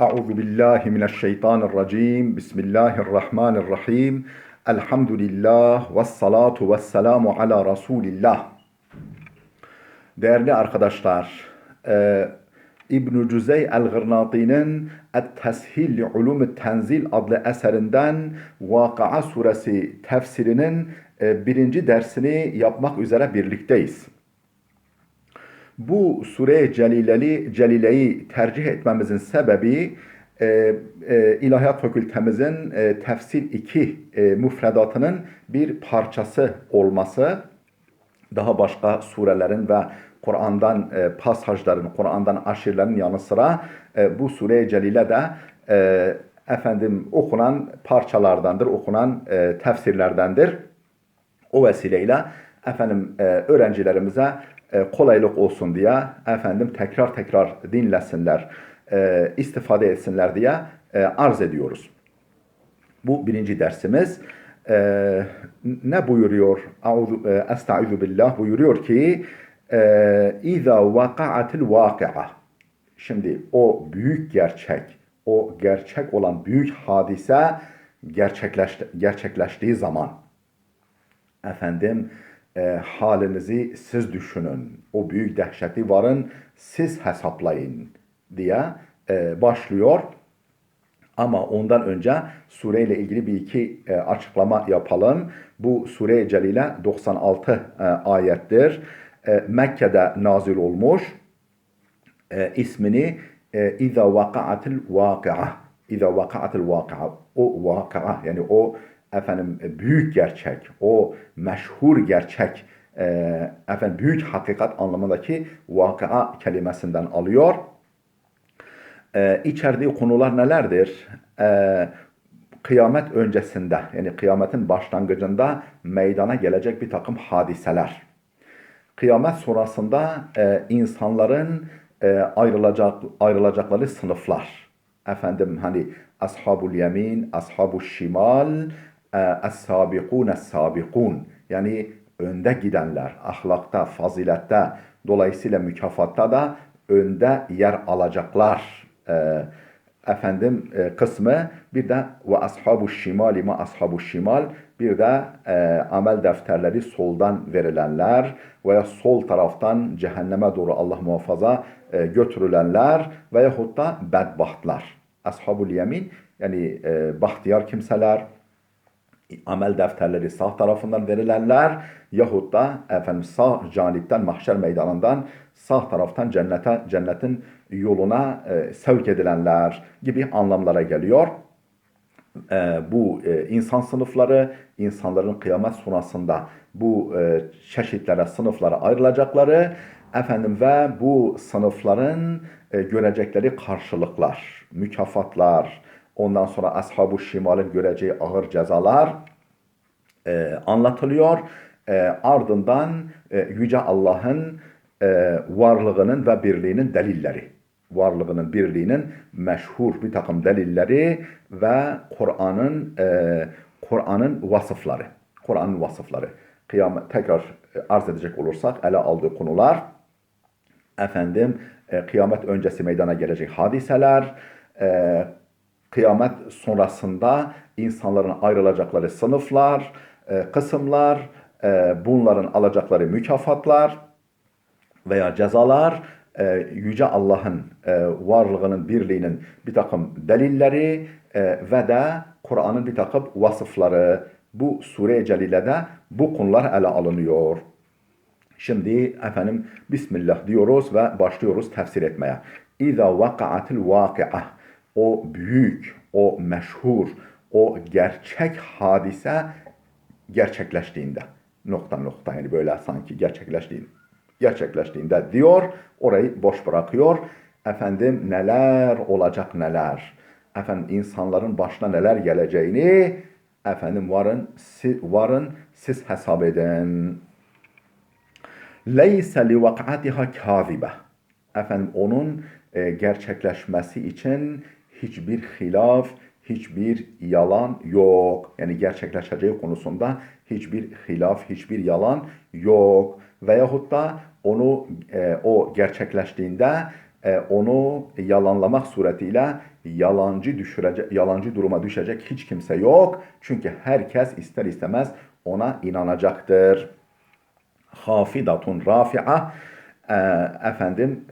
Euzu billahi mineşşeytanirracim. Bismillahirrahmanirrahim. Elhamdülillah ve salatu ve selamu ala Resulillah. Değerli arkadaşlar, İbn-i Cüzey el-Gırnati'nin Et-Teshil li Ulum-i Tenzil adlı eserinden Vakıa suresi tefsirinin birinci dersini yapmak üzere birlikteyiz. Bu sure-i celileyi tercih etmemizin sebebi İlahiyat Fakültemizin Tefsir 2 müfredatının bir parçası olması, daha başka surelerin ve Kur'an'dan pasajların, Kur'an'dan aşirlerin yanı sıra bu sure-i celile de okunan parçalardandır, okunan tefsirlerdendir. O vesileyle öğrencilerimize kolaylık olsun diye tekrar dinlesinler, istifade etsinler diye arz ediyoruz. Bu birinci dersimiz. Ne buyuruyor? Estaizu billah buyuruyor ki İza vaka'atil vaki'a. Şimdi o büyük gerçek, o gerçek olan büyük hadise gerçekleştiği zaman halinizi siz düşünün. O büyük dehşeti varın siz hesaplayın diye başlıyor. Ama ondan önce sureyle ilgili bir iki açıklama yapalım. Bu sure-i celile 96 ayettir. Mekke'de nazil olmuş. İsmini İza vaka'atil vaki'a. İza vaka'atil vaki'a. O vaki'a yani o büyük gerçek, o meşhur gerçek, büyük hakikat anlamındaki vakıa kelimesinden alıyor. İçerdiği konular nelerdir? Kıyamet öncesinde, yani kıyametin başlangıcında meydana gelecek bir takım hadiseler. Kıyamet sonrasında insanların ayrılacakları sınıflar. Ashabul yemin, ashabul şimal, es-sabikun, es-sabikun. Yani önde gidenler, ahlakta, fazilette, dolayısıyla mükafatta da önde yer alacaklar kısmı. Bir de ve ashabu şimali ma ashabu şimal, bir de amel defterleri soldan verilenler veya sol taraftan cehenneme doğru Allah muhafaza götürülenler veyahut da bedbahtlar. Ashabul yemin yani bahtiyar kimseler, amel defterleri sağ tarafından verilenler yahut da sağ canipten, mahşer meydanından sağ taraftan cennetin yoluna sevk edilenler gibi anlamlara geliyor. Bu insan sınıfları, insanların kıyamet sonrasında bu çeşitlere, sınıflara ayrılacakları ve bu sınıfların görecekleri karşılıklar, mükafatlar, ondan sonra Ashab-ı Şimal'in göreceği ağır cezalar anlatılıyor. Ardından Yüce Allah'ın varlığının ve birliğinin delilleri, varlığının, birliğinin meşhur bir takım delilleri ve Kur'an'ın vasıfları. Kur'an'ın vasıfları. Tekrar arz edecek olursak ele aldığı konular, kıyamet öncesi meydana gelecek hadiseler, kıyamet sonrasında insanların ayrılacakları sınıflar, kısımlar, bunların alacakları mükafatlar veya cezalar, Yüce Allah'ın varlığının, birliğinin bir takım delilleri ve de Kur'an'ın bir takım vasıfları. Bu sure-i celilede bu konular ele alınıyor. Şimdi Bismillah diyoruz ve başlıyoruz tefsir etmeye. İza vaka'atil vaki'a. O büyük, o meşhur, o gerçek hadise gerçekleştiğinde. Yani böyle sanki gerçekleştiğinde diyor, orayı boş bırakıyor. Neler olacak neler. İnsanların başına neler geleceğini varın siz hesap edin. Leyse li vak'atiha kâzibe. Onun gerçekleşmesi için hiçbir hilaf, hiçbir yalan yok. Yani gerçekleşeceği konusunda hiçbir hilaf, hiçbir yalan yok. Veyahut da o gerçekleştiğinde onu yalanlamak suretiyle yalancı duruma düşecek hiç kimse yok. Çünkü herkes ister istemez ona inanacaktır. Hafidatun rafi'a,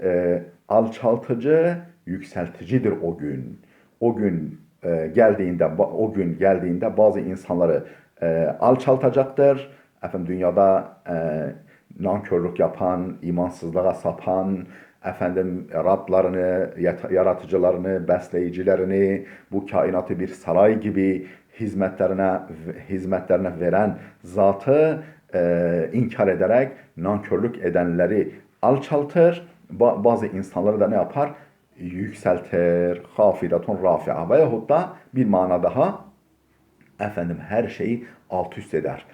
e, alçaltıcı, yükselticidir o gün. O gün geldiğinde bazı insanları alçaltacaktır. Dünyada nankörlük yapan, imansızlığa sapan, Rablarını, yaratıcılarını, besleyicilerini, bu kainatı bir saray gibi hizmetlerine veren zatı inkar ederek nankörlük edenleri alçaltır. Bazı insanları da ne yapar? Yükseltir. Hafidatun rafi'a. Veyahut da bir mana daha her şeyi alt üst eder.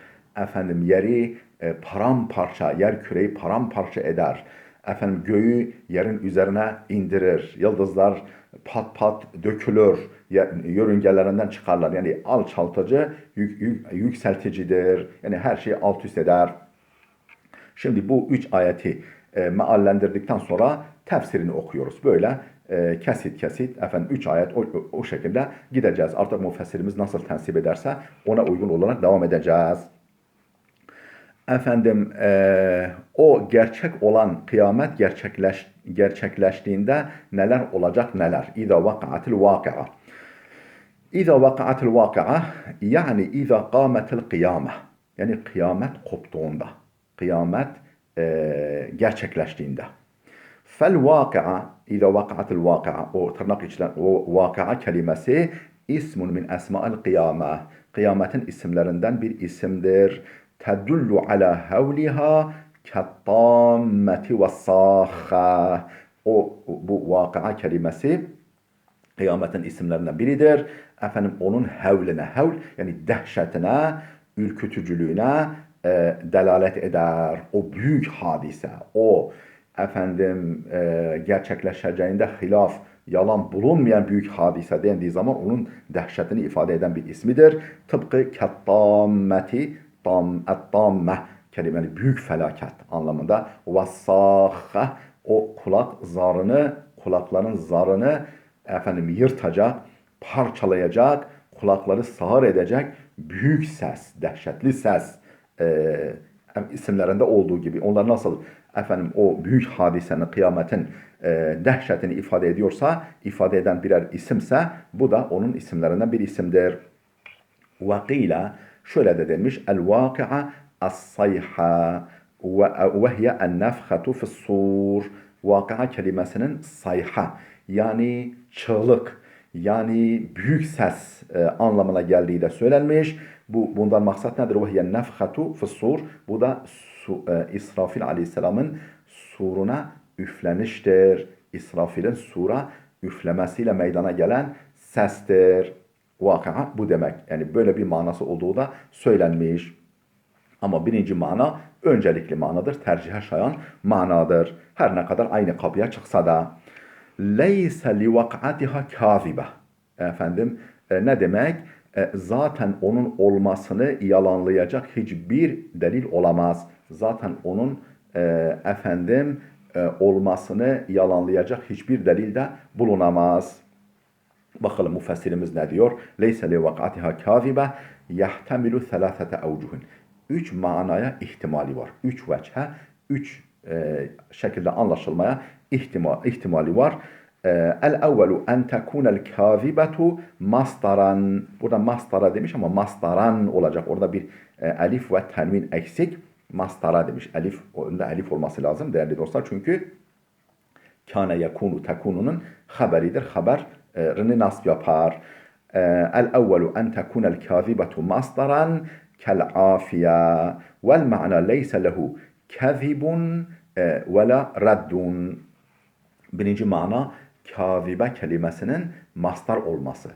Yeri paramparça, yer küreyi paramparça eder. Göğü yerin üzerine indirir. Yıldızlar pat pat dökülür. Yörüngelerinden çıkarlar. Yani alçaltıcı, yükselticidir. Yani her şeyi alt üst eder. Şimdi bu 3 ayeti meallendirdikten sonra tefsirini okuyoruz. Böyle kesit 3 ayet o şekilde gideceğiz. Artık müfessirimiz nasıl tensip ederse ona uygun olarak devam edeceğiz. O gerçek olan kıyamet gerçekleştiğinde neler olacak neler? İza vaka'atil vaki'a. İza vaka'atil vaki'a yani iza kâmetil kıyame. Yani kıyamet koptuğunda. Kıyamet gerçekleştiğinde. Fel vaki'a, İza vaka'atil vaki'a, o tırnak içinden o vaki'a kelimesi ismun min esma'il kıyame. Kıyametin isimlerinden bir isimdir. Tedullu ala havliha kettammeti ve sâhha. Bu vaki'a kelimesi kıyametin isimlerinden biridir. Onun hevline, yani dehşetine, ürkütücülüğüne delalet eder. O büyük hadise, o gerçekleşeceğinde yalan bulunmayan büyük hadise dendiği zaman onun dehşetini ifade eden bir ismidir. Tıpkı kettammeti, tamme kelimeli büyük felaket anlamında. Vassâhhe, o kulakların zarını yırtacak, parçalayacak, kulakları sağır edecek büyük ses, dehşetli ses isimlerinde olduğu gibi. Onlar nasıl o büyük hadisenin, kıyametin dehşetini ifade ediyorsa, ifade eden birer isimse bu da onun isimlerinden bir isimdir. Vakila şöyle de denmiş: el-vaki'a as-sayha ve hiye en-nefhatu fi's-sur. Vakıa kelimesinin sayha yani çığlık yani büyük ses anlamına geldiği de söylenmiş. Bundan maksat nedir? Ve hiye nefhatu fi's-sur. Bu da İsrafil aleyhisselamın suruna üfleniştir. İsrafil'in sura üflemesiyle meydana gelen sestir. Vakıa bu demek. Yani böyle bir manası olduğu da söylenmiş. Ama birinci mana öncelikli manadır. Tercihe şayan manadır. Her ne kadar aynı kapıya çıksa da. Leyse li vak'atiha kâzibe. Ne demek? Zaten onun olmasını yalanlayacak hiçbir delil olamaz. Zaten onun olmasını yalanlayacak hiçbir delil de bulunamaz. Bakalım müfessirimiz ne diyor? Leyse li vak'atiha kâzibe yahtemilu thelâthete evcuhun. 3 manaya ihtimali var. 3 veçhe, 3 şekilde anlaşılmaya ihtimali var. El-evvelu en tekunel kâzibetu mastaran. Burada mastara demiş ama mastaran olacak. Orada bir elif ve tenvin eksik. Mastara demiş. Önünde elif olması lazım değerli dostlar. Çünkü kâne yekunu tekununun haberidir. Haberini nasb yapar. El-evvelu en tekunel kâzibetu mastaran كالعافية والمعنى ليس له كذب ولا رد. Birinci mana kâzibe kelimesinin mastar olması.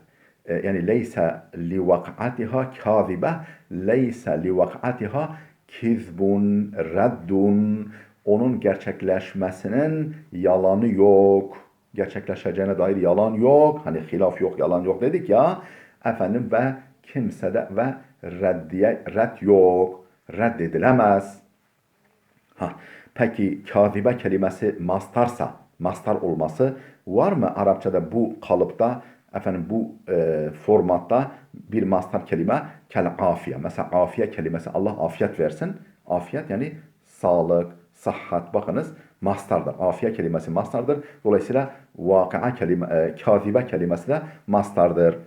Yani leyse li vak'atiha kâzibe, leyse li vak'atiha kizbun reddun. Onun gerçekleşmesinin yalanı yok. Gerçekleşeceğine dair yalan yok. Hani hilaf yok, yalan yok dedik ya. Ve kimsede ve red yok. Reddedilemez. Peki kâzibe kelimesi mastarsa mastar olması var mı Arapçada bu kalıpta, efendim bu formatta bir mastar kelime kel afiye. Mesela afiye kelimesi, Allah afiyet versin. Afiyet yani sağlık, sıhhat. Bakınız mastardır. Afiye kelimesi mastardır. Dolayısıyla vakıa kelime, kazibe kelimesi de mastardır.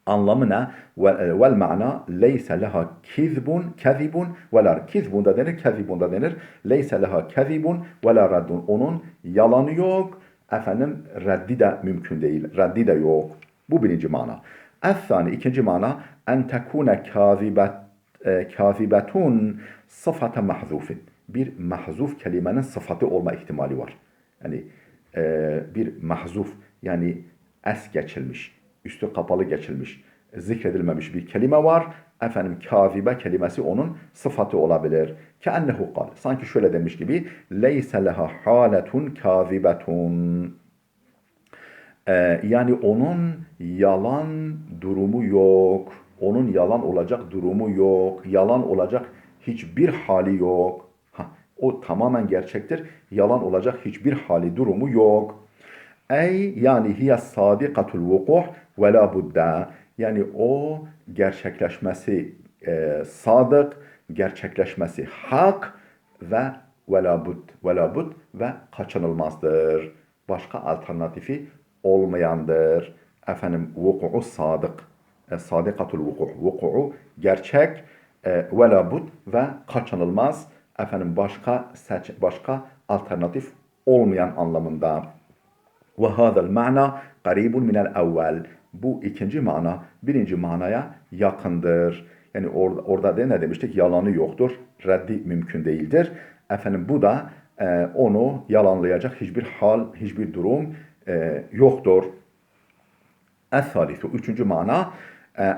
Anlamı ne? Vel ma'na leyse leha kizbun kezibun ve la kizbun da denir, kezibun da denir. Leyse leha kezibun ve la raddun. Onun yalanı yok. Efendim reddi de mümkün değil. Reddi de yok. Bu birinci mana. Es-sani, ikinci mana en tekune kazibetun sıfate mahzufin. Bir mahzuf kelimenin sıfatı olma ihtimali var. Yani bir mahzuf yani es geçilmiş, üstü kapalı geçilmiş, zikredilmemiş bir kelime var. Efendim kazibe kelimesi onun sıfatı olabilir. Keennehu kal. Sanki şöyle demiş gibi leyse leha haletun kazibetun. Yani onun yalan durumu yok. Onun yalan olacak durumu yok. Yalan olacak hiçbir hali yok. O tamamen gerçektir. Yalan olacak hiçbir hali durumu yok. Ey yani hiye sadikatul vukuh ve la budda. Yani o gerçekleşmesi sadık, gerçekleşmesi hak ve la bud ve kaçınılmazdır. Başka alternatifi olmayandır. Efendim vuku'u sadık, sadikatul vukuh, vuku'u gerçek ve la bud ve kaçınılmaz. Efendim başka alternatif olmayan anlamında. Ve hâzel ma'na qaribun minel evvel. Bu ikinci mana birinci manaya yakındır. Yani orada ne demiştik? Yalanı yoktur. Reddi mümkün değildir. Efendim bu da onu yalanlayacak hiçbir hal, hiçbir durum yoktur. Es-salisu, üçüncü mana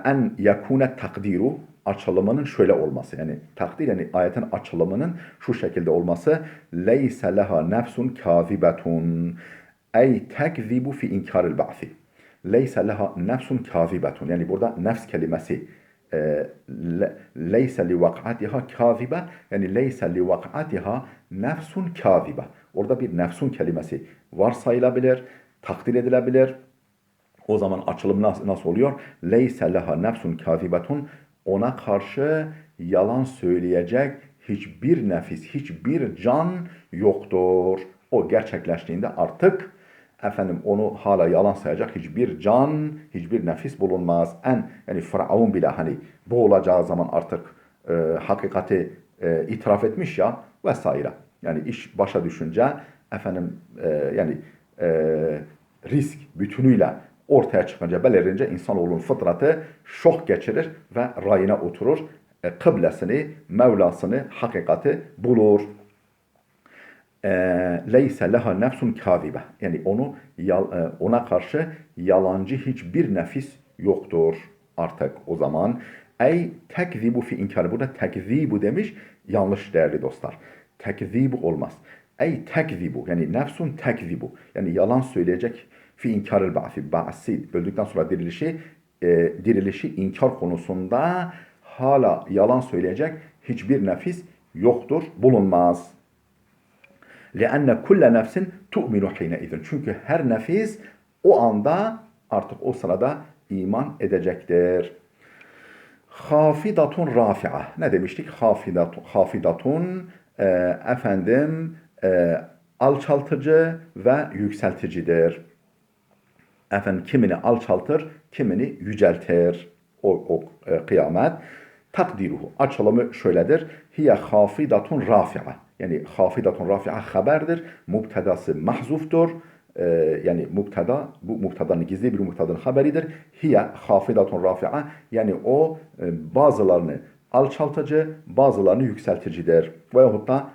en yakune takdiru, açılımının şöyle olması. Yani takdir yani ayetin açılımının şu şekilde olması. Leyse leha nefsun kazibetun. Ey tekzibu fi inkaril ba'si. Leyse leha nefsun kazibetun. Yani burada nefs kelimesi leyse li vak'atiha kazibe, yani leyse li vak'atiha nefsun kazibe. Orada bir nefsun kelimesi varsayılabilir, takdir edilebilir. O zaman açılım nasıl oluyor? Leyse leha nefsun kazibetun. Ona karşı yalan söyleyecek hiçbir nefis, hiçbir can yoktur. O gerçekleştiğinde artık efendim onu hala yalan sayacak hiçbir can, hiçbir nefis bulunmaz. Yani Firavun bile hani boğulacağı zaman artık hakikati itiraf etmiş ya vesaire. Yani iş başa düşünce efendim yani risk bütünüyle ortaya çıkınca, belirince insanoğlunun fıtratı şok geçirir ve rayına oturur. Kıblesini, Mevlasını, hakikati bulur. Leyse leha nefsun kâzibe. Yani ona karşı yalancı hiçbir nefis yoktur artık o zaman. Ey tekzibu fi inkar. Burada tekzibu demiş. Yanlış değerli dostlar. Tekzibu olmaz. Ey tekzibu. Yani nefsun tekzibu. Yani yalan söyleyecek fi inkaril ba'si. Ba'si öldükten sonra dirilişi inkar konusunda hala yalan söyleyecek hiçbir nefis yoktur, bulunmaz. لِأَنَّ كُلَّ nefsin تُؤْمِنُ حِينَئِذٍ. Çünkü her nefis o anda artık o sırada iman edecektir. Hafidatun rafi'a. Ne demiştik? Hafidatun efendim alçaltıcı ve yükselticidir. Efendim kimini alçaltır, kimini yüceltir. O kıyamet. Takdiruhu. Açılımı şöyledir. Hiye hafidatun rafi'a. Yani hafidatun rafi'a haberdir. Mubtedası mahzuftur. Yani mubtada, bu mubtadanın gizli bir mubtadanın haberidir. Hiye hafidatun rafi'a. Yani o bazılarını alçaltıcı, bazılarını yükselticidir. Veyahut da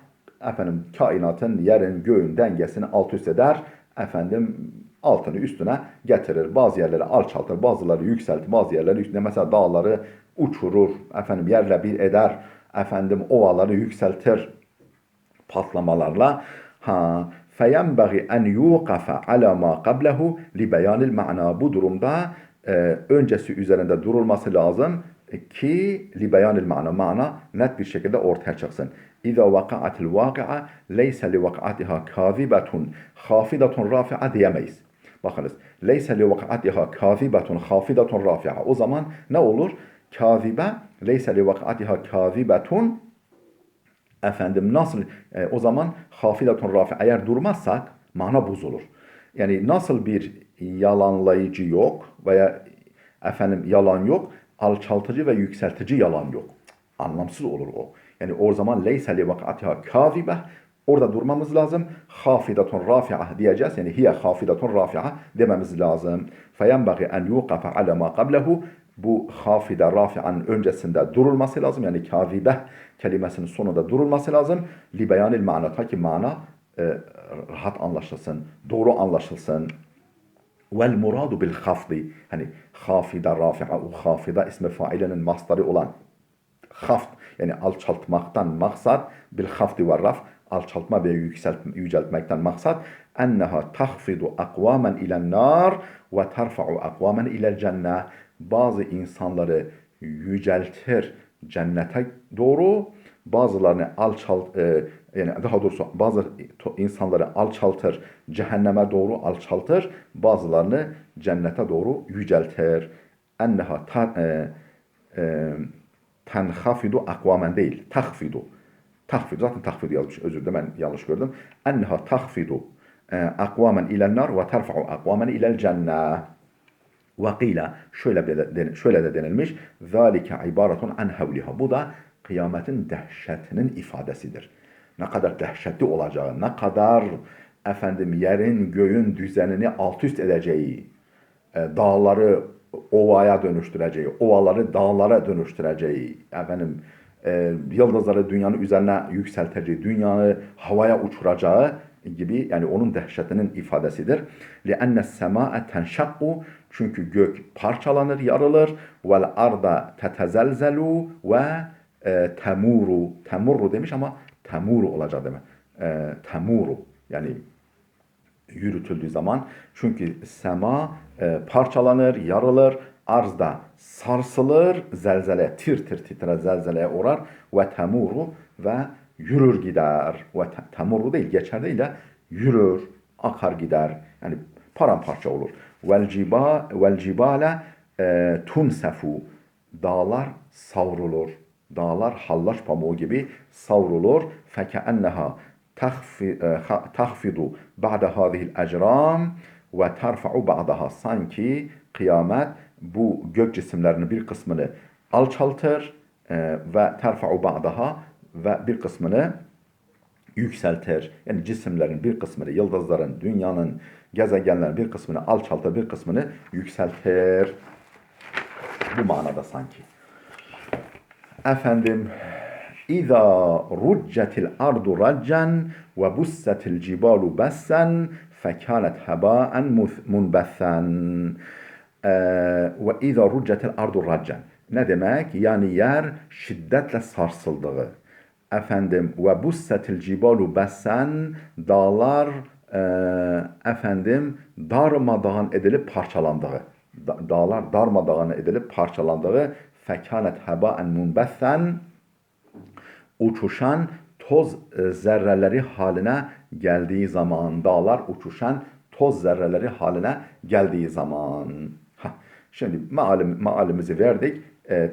efendim kainatın, yerin, göğün dengesini alt üst eder. Efendim altını üstüne getirir. Bazı yerleri alçaltır, bazıları yükseltir, bazı yerleri üstüne mesela dağları uçurur, efendim yerle bir eder, efendim ovaları yükseltir patlamalarla. فَيَنْبَغِ اَنْ يُوقَفَ عَلَى مَا قَبْلَهُ لِبَيَانِ الْمَعْنَى. Bu durumda öncesi üzerinde durulması lazım. ki li beyanil mana. Mana net bir şekilde ortaya çıksın. İza vaka'atil vaki'a leyse li vaka'atiha kâzibetun hafidatun rafi'a diyemeyiz. Bakınız. Leyse li vaka'atiha kâzibetun hafidatun rafi'a. O zaman ne olur? Kâzibe leyse li vaka'atiha kâzibetun efendim nasıl o zaman hafidatun rafi eğer durmazsak mana bozulur. Yani nasıl bir yalanlayıcı yok veya efendim yalan yok, alçaltıcı ve yükseltici yalan yok. Anlamsız olur o. Yani o zaman leyse li vakatiha kâzibe orada durmamız lazım. Hafidatun rafi'a diyeceğiz. Yani hiye hafidatun rafi'a dememiz lazım. Feyenbagi en yuqafa ala ma qablehu bu hafide rafi'anın öncesinde durulması lazım. Yani kâzibe kelimesinin sonunda durulması lazım. Li beyanil mana ta ki mana rahat anlaşılsın, doğru anlaşılsın. Vel muradu bil hafdi. Hani hafide rafi'a o hafide ismi failinin mastarı olan haft yani alçaltmaktan maksat bil hafdi ve raf alçaltma ve yüceltmekten maksat enneha tahfidu akvamen ilen nar ve terfa'u akvamen ilel cennet bazı insanları yüceltir cennete doğru bazılarını yani daha doğrusu bazı insanları alçaltır cehenneme doğru alçaltır bazılarını cennete doğru yüceltir enneha tenhafidu akvamen değil. Tahfidu. Tahfidu. Zaten tahfidu yazmış. Özür dilerim ben yanlış gördüm. Enneha tahfidu akvamen ilel nar ve terfa'u akvamen ilel cennet. Ve qila şöyle de denilmiş. Zalike ibaretun an havliha. Bu da kıyametin dehşetinin ifadesidir. Ne kadar dehşetli olacağı, ne kadar efendim yerin göğün düzenini alt üst edeceği, dağları ovaya dönüştüreceği, ovaları dağlara dönüştüreceği, efendim yıldızları dünyanın üzerine yükselteceği, dünyanı havaya uçuracağı gibi yani onun dehşetinin ifadesidir. لِأَنَّ السَّمَاءَ تَنْشَقُّ çünkü gök parçalanır, yarılır. وَالْاَرْضَ تَتَزَلْزَلُ ve temuru. Temuru demiş ama temuru olacak demek. Temuru yani yürütüldüğü zaman çünkü sema parçalanır, yarılır, arzda sarsılır, zelzele tir tir titrer zelzeleye uğrar ve temuru ve yürür gider. Ve temuru değil geçer değil de yürür, akar gider. Yani paramparça olur. Vel cibale tunsefu dağlar savrulur. Dağlar hallaç pamuğu gibi savrulur. Fekeenneha tahfidu ba'da hadihil ecram ve terfa'u ba'daha sanki kıyamet bu gök cisimlerinin bir kısmını alçaltır ve terfa'u ba'daha ve bir kısmını yükseltir. Yani cisimlerin bir kısmını, yıldızların, dünyanın, gezegenlerin bir kısmını alçaltır, bir kısmını yükseltir. Bu manada sanki. Efendim İza ruccetil ardu raccen ve bussetil cibalu bessen fekânet hebâen munbessen ve İza ruccetil ardu raccen ne demek? Yani yer şiddetle sarsıldığı efendim ve bussetil cibalu bessen dağlar efendim darmadağın edilip parçalandığı dağlar darmadağın edilip parçalandığı fekânet hebâen munbessen uçuşan toz zerreleri haline geldiği zaman dağlar uçuşan toz zerreleri haline geldiği zaman şimdi mealimizi verdik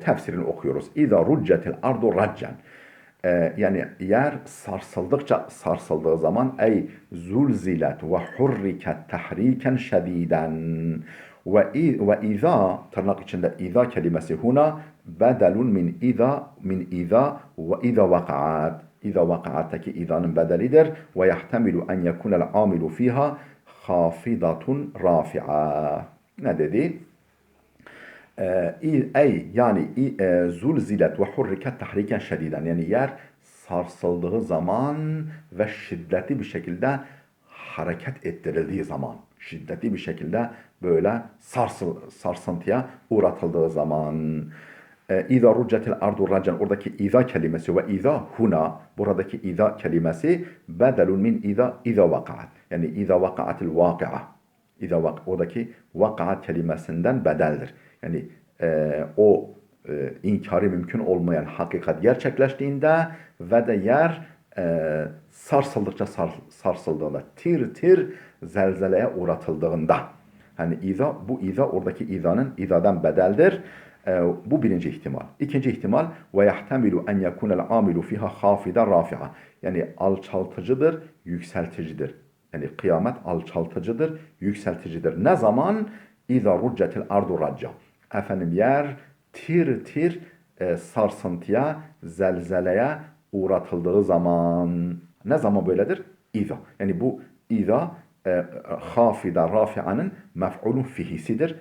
tefsirini okuyoruz. İza ruccetil ardu raccen yani yer sarsıldıkça sarsıldığı zaman ey zulzilet ve hurriket tahriken şediden ve iza tırnak içinde iza kelimesi huna bedelun min iza ve iza vaka'at iza vaka'attaki izanın bedelidir ve yahtemilu en yekunel amilu fiha hafidatun rafi'a ne dedi? Ey yani zulzilet ve hurriket tahriken şediden yani yer sarsıldığı zaman ve şiddetli bir şekilde hareket ettirildiği zaman şiddetli bir şekilde böyle sarsıntıya uğratıldığı zaman İza ruccetil ardu raccen oradaki iza kelimesi ve iza huna buradaki iza kelimesi bedelun min iza vakaat yani iza vakaatil vakia oradaki vakaat kelimesinden bedeldir. Yani o inkarı mümkün olmayan hakikat gerçekleştiğinde ve de yer sarsıldıkça sarsıldığında, tir tir zelzeleye uğratıldığında. Hani iza, bu iza oradaki izanın izadan bedeldir. Bu birinci ihtimal. İkinci ihtimal ve yahtemilu en yekunel amilu fiha hafida rafi'a. Yani alçaltıcıdır, yükselticidir. Yani kıyamet alçaltıcıdır, yükselticidir. Ne zaman? İza ruccetil ardu racca. Efendim yer tir tir sarsıntıya, zelzeleye uğratıldığı zaman. Ne zaman böyledir? İza. Yani bu İza hafida rafi'anın mef'ulun fihisidir.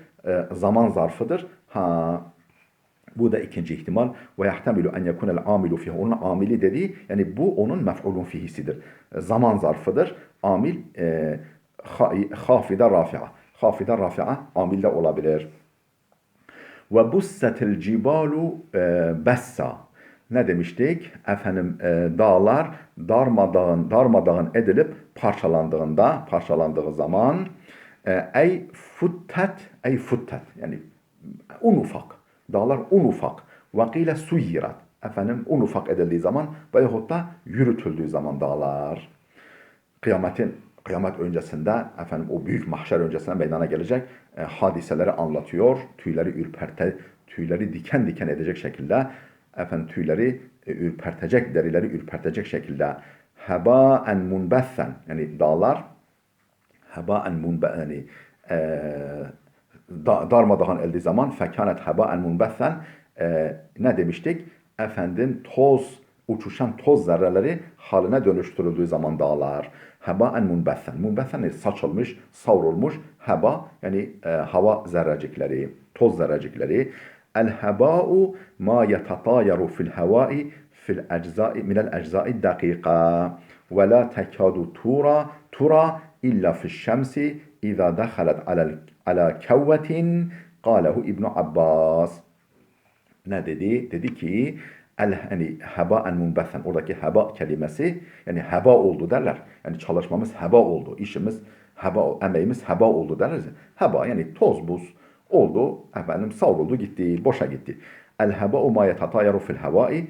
Zaman zarfıdır. Ha, bu da ikinci ihtimal. Ve yahtemilu en yekunel amilu fihi. Onun amili dediği, yani bu onun mef'ulun fihisidir. Zaman zarfıdır. Amil hafida rafi'a. Hafida rafi'a amilde olabilir. Ve bussetil cibalu bessa. Ne demiştik? Efendim dağlar darmadağın edilip parçalandığı zaman ey futtet yani un ufak. Dağlar un ufak. Vakile suyirat. Efendim un ufak edildiği zaman veyahut da yürütüldüğü zaman dağlar. Kıyamet öncesinde efendim o büyük mahşer öncesinde meydana gelecek hadiseleri anlatıyor. Tüyleri diken diken edecek şekilde efendim tüyleri ürpertecek, derileri ürpertecek şekilde hebaen munbessen yani dağlar hebaen munbessen yani darmadağın edildiği zaman fekanet hebaen munbessen ne demiştik? Efendim uçuşan toz zerreleri haline dönüştürüldüğü zaman dağlar. Hebaen munbessen. Munbessen yani saçılmış, savrulmuş. Heba yani hava zerrecikleri, toz zerrecikleri. El heba'u ma yetatayaru fil havai fil ecza'i minel ecza'i dakika ve la tekadu tura illa fil şemsi iza dakhalet ala kevvetin kâlehu İbn Abbas. Ne dedi? Dedi ki hani hebaen munbessen, oradaki heba kelimesi yani heba oldu derler. Yani çalışmamız heba oldu, işimiz heba, emeğimiz heba oldu derler. Heba yani toz buz oldu, efendim savruldu gitti, boşa gitti. El heba'u ma yetatayaru fil havai,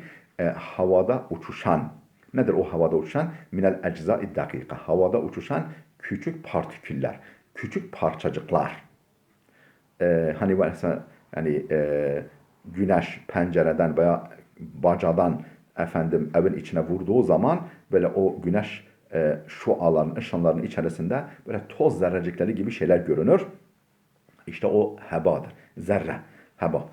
havada uçuşan. Nedir o havada uçuşan? Minel ecza'i dakika. Havada uçuşan küçük partiküller, küçük parçacıklar. Hani mesela yani güneş pencereden veya bacadan efendim evin içine vurduğu zaman böyle o güneş şuaların, ışınların içerisinde böyle toz zerrecikleri gibi şeyler görünür. İşte o hebadır. Zerre, heba.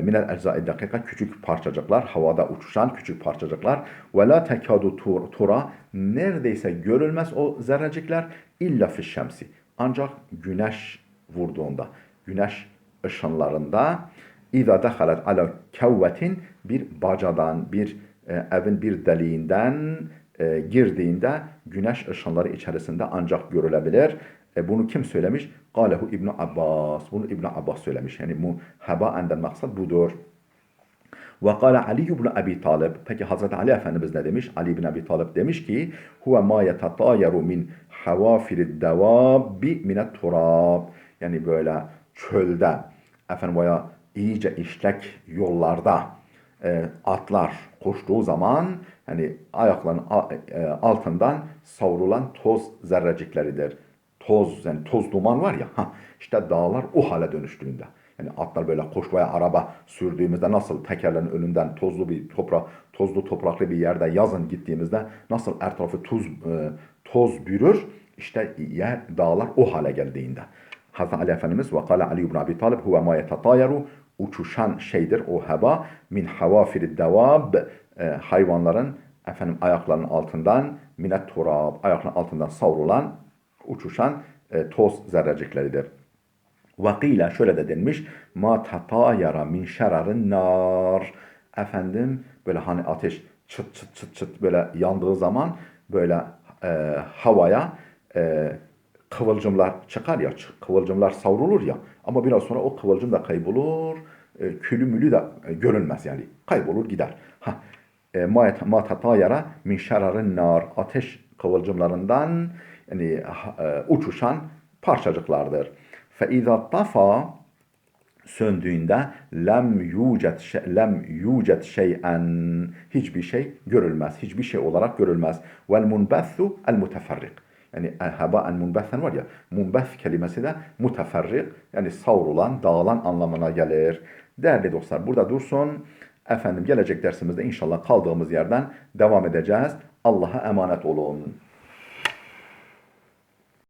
Minel eczai dakika, küçük parçacıklar, havada uçuşan küçük parçacıklar. Ve la tekadu tura, neredeyse görülmez o zerrecikler illa fiş şemsi. Ancak güneş vurduğunda, güneş ışınlarında İza dehalet ala kevvetin, bir bacadan, bir evin bir deliğinden girdiğinde güneş ışınları içerisinde ancak görülebilir. Bunu kim söylemiş? Kalehu İbn Abbas. Bunu İbn Abbas söylemiş. Yani bu hebaenden maksat budur. Ve kâle Ali ibn Abi Talib. Peki Hazreti Ali Efendimiz ne demiş? Ali ibn Abi Talib demiş ki huve ma yetatayaru min havafirid devabbi minet turab. Yani böyle çölde efendim veya iyice işlek yollarda atlar koştuğu zaman hani ayaklarının altından savrulan toz zerrecikleridir. Yani toz duman var ya, işte dağlar o hale dönüştüğünde. Yani atlar böyle koşmaya araba sürdüğümüzde nasıl tekerlerin önünden tozlu topraklı bir yerde yazın gittiğimizde nasıl her tarafı toz bürür, işte dağlar o hale geldiğinde. Hazreti Ali Efendimiz ve kâle Ali ibn Abi Talib huve ma yetatayaru, uçuşan şeydir o heba, min havafirid devab, hayvanların efendim ayaklarının altından, minet turab, ayaklarının altından savrulan, uçuşan toz zerrecikleridir. Vakıyla şöyle de denmiş, ma tatayara min şerarın nar. Efendim böyle hani ateş çıt çıt çıt çıt böyle yandığı zaman böyle havaya kıvılcımlar çıkar ya, kıvılcımlar savrulur ya, ama biraz sonra o kıvılcım da kaybolur, külü mülü de görünmez yani, kaybolur gider. Ma tatayara min şerarın nar, ateş kıvılcımlarından yani uçuşan parçacıklardır. Fe izâ tafa, söndüğünde lem yucet şey'en, hiçbir şey görülmez. Hiçbir şey olarak görülmez. Vel munbethu el muteferrik. Yani heba'en munbethen var ya, munbeth kelimesi de muteferrik, yani savrulan, dağılan anlamına gelir. Değerli dostlar, burada dursun. Efendim, gelecek dersimizde inşallah kaldığımız yerden devam edeceğiz. Allah'a emanet olun.